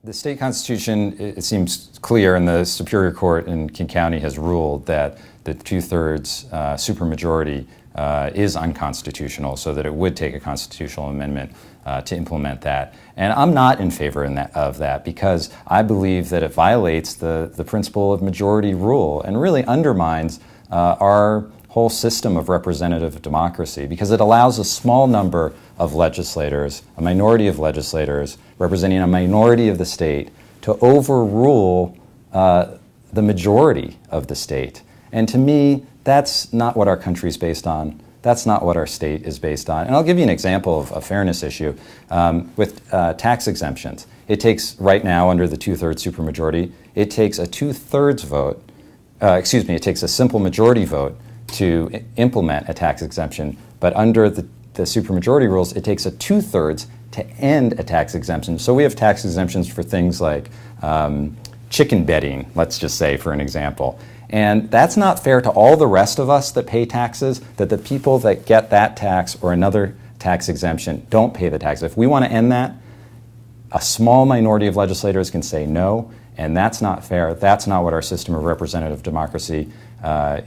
The state constitution, it seems clear, and the Superior Court in King County has ruled that the two-thirds supermajority is unconstitutional, so that it would take a constitutional amendment to implement that. And I'm not in favor of that because I believe that it violates the principle of majority rule and really undermines our whole system of representative democracy, because it allows a small number of legislators, a minority of legislators representing a minority of the state, to overrule the majority of the state. And to me, that's not what our country is based on. That's not what our state is based on. And I'll give you an example of a fairness issue with tax exemptions. It takes, right now, under the two-thirds supermajority, it takes a two-thirds vote, it takes a simple majority vote to implement a tax exemption, but under the supermajority rules, it takes a two-thirds to end a tax exemption. So we have tax exemptions for things like chicken bedding, let's just say, for an example. And that's not fair to all the rest of us that pay taxes, that the people that get that tax or another tax exemption don't pay the tax. If we want to end that, a small minority of legislators can say no, and that's not fair. That's not what our system of representative democracy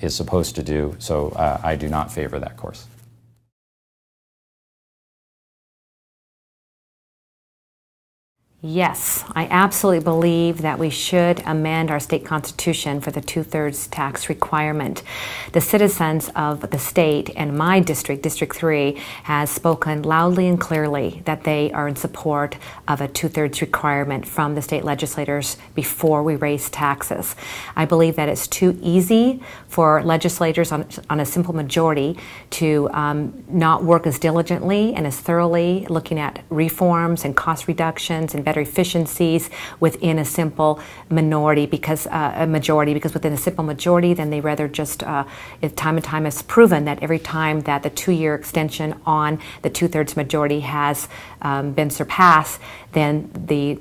is supposed to do. So I do not favor that course. Yes, I absolutely believe that we should amend our state constitution for the two-thirds tax requirement. The citizens of the state and my district, District 3, has spoken loudly and clearly that they are in support of a two-thirds requirement from the state legislators before we raise taxes. I believe that it's too easy for legislators on a simple majority to not work as diligently and as thoroughly looking at reforms and cost reductions and better efficiencies within a simple minority, because within a simple majority, then they rather just time and time has proven that every time that the 2-year extension on the two-thirds majority has been surpassed, then the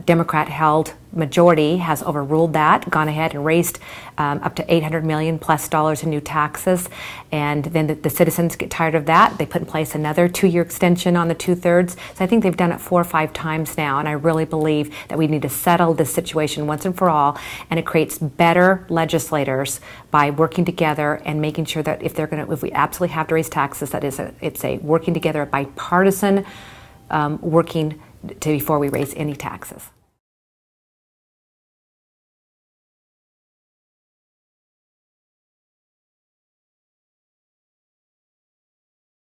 Democrat-held majority has overruled that, gone ahead and raised up to $800 million plus in new taxes, and then the citizens get tired of that. They put in place another 2-year extension on the two-thirds. So I think they've done it 4 or 5 times now, and I really believe that we need to settle this situation once and for all, and it creates better legislators by working together and making sure that if we absolutely have to raise taxes, that it's a working together, a bipartisan working before we raise any taxes.